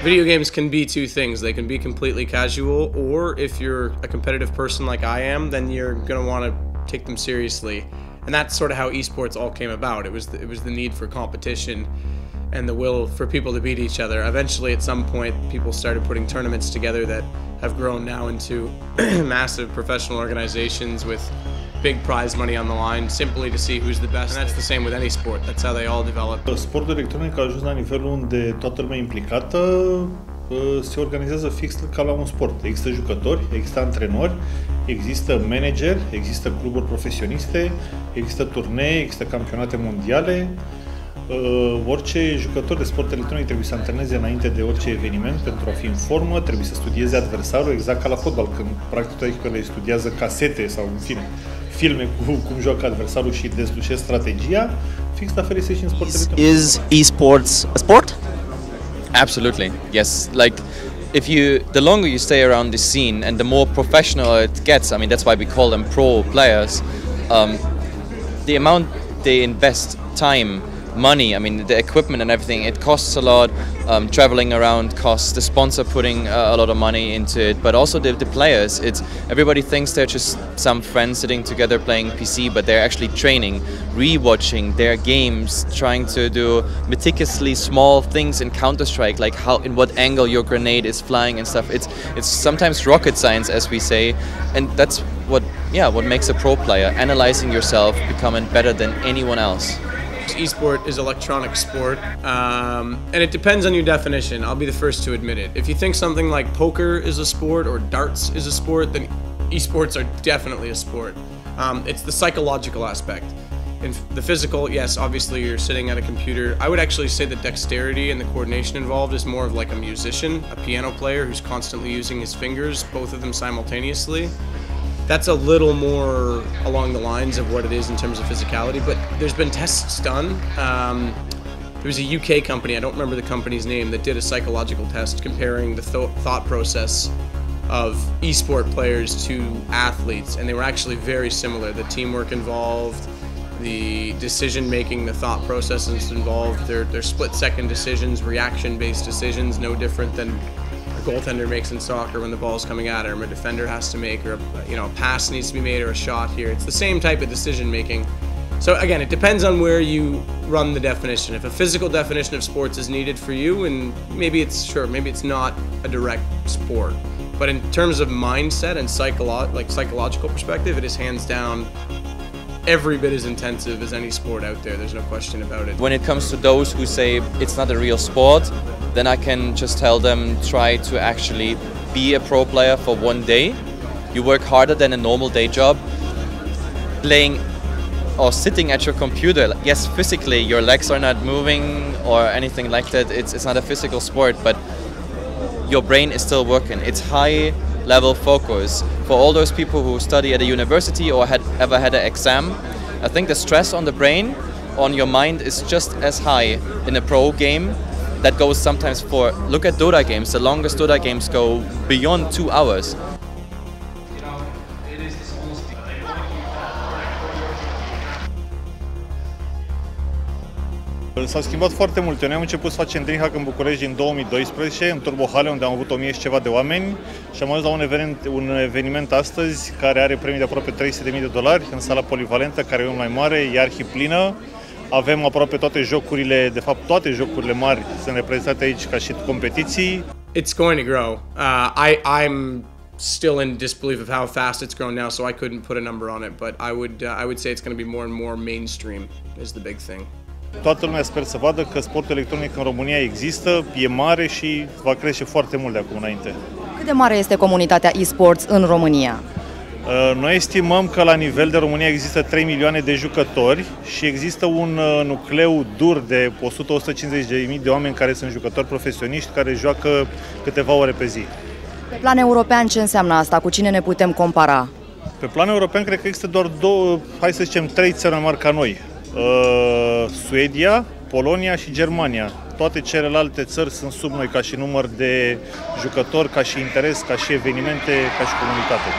Video games can be two things. They can be completely casual, or if you're a competitive person like I am, then you're going to want to take them seriously. And that's sort of how esports all came about. It was the need for competition and the will for people to beat each other. Eventually, at some point, people started putting tournaments together that have grown now into massive professional organizations with big prize money on the line, simply to see who's the best. And that's the same with any sport. That's how they all develop. Sportul electronic a ajuns la nivelul unde toată lumea implicată se organizează fix ca la un sport. Există jucători, există antrenori, există manageri, există cluburi profesioniste, există turnee, există campionate mondiale. Orice jucător de sport electronic trebuie să antreneze înainte de orice eveniment pentru a fi în formă, trebuie să studieze adversarul, exact ca la fotbal, când practic toate echipele studiază casete sau, în fine, filme cu cum joacă adversarul și dezlușesc strategia, fix la fel este și în sport electronic. Is esports a sport? Absolutely, yes. Like, the longer you stay around the scene and the more professional it gets, I mean, that's why we call them pro players, the amount they invest time, money, I mean the equipment and everything, it costs a lot. Traveling around costs, the sponsor putting a lot of money into it, but also the players. Everybody thinks they're just some friends sitting together playing PC, but they're actually training, rewatching their games, trying to do meticulously small things in Counter-Strike, like in what angle your grenade is flying and stuff. It's sometimes rocket science, as we say, and that's what makes a pro player, analyzing yourself, becoming better than anyone else. Esport is electronic sport, and it depends on your definition. I'll be the first to admit it. If you think something like poker is a sport or darts is a sport, then esports are definitely a sport. It's the psychological aspect. In the physical, yes, obviously you're sitting at a computer. I would actually say the dexterity and the coordination involved is more of like a musician, a piano player who's constantly using his fingers, both of them simultaneously. That's a little more along the lines of what it is in terms of physicality, but there's been tests done. There was a UK company, I don't remember the company's name, that did a psychological test comparing the thought process of esport players to athletes, and they were actually very similar. The teamwork involved, the decision making, the thought processes involved, they're split-second decisions, reaction-based decisions, no different than goaltender makes in soccer when the ball's coming at him, or a defender has to make, or a pass needs to be made, or a shot here. It's the same type of decision making. So again, it depends on where you run the definition. If a physical definition of sports is needed for you, and maybe it's not a direct sport. But in terms of mindset and psychological perspective, it is hands down every bit as intensive as any sport out there. There's no question about it. When it comes to those who say it's not a real sport, then I can just tell them, try to actually be a pro player for one day. You work harder than a normal day job. Playing or sitting at your computer, yes, physically your legs are not moving or anything like that. It's not a physical sport, but your brain is still working. It's high level focus. For all those people who study at a university or ever had an exam, I think the stress on the brain, on your mind, is just as high in a pro game. That goes sometimes look at Dota games. The longest Dota games go beyond 2 hours. S-au schimbat foarte multe. Noi am început să facem DreamHack în București în 2012, în Turbo Hale, unde am avut 1000 și ceva de oameni, și am ajuns la un eveniment astăzi care are premii de aproape $300.000 în sala polivalentă, care e un mai mare, e arhiplină. Avem aproape toate jocurile, de fapt toate jocurile mari sunt reprezentate aici ca și competiții. It's going to grow. I'm still in disbelief of how fast it's grown now, so I couldn't put a number on it, but I would say it's going to be more and more mainstream is the big thing. Toată lumea sper să vadă că sportul electronic în România există, e mare și va crește foarte mult de acum înainte. Cât de mare este comunitatea eSports în România? Noi estimăm că la nivel de România există 3 milioane de jucători și există un nucleu dur de 100-150.000 de oameni care sunt jucători profesioniști, care joacă câteva ore pe zi. Pe plan european, ce înseamnă asta? Cu cine ne putem compara? Pe plan european, cred că există doar trei țări mai mari ca noi. Suedia, Polonia și Germania. Toate celelalte țări sunt sub noi ca și număr de jucători, ca și interes, ca și evenimente, ca și comunitate.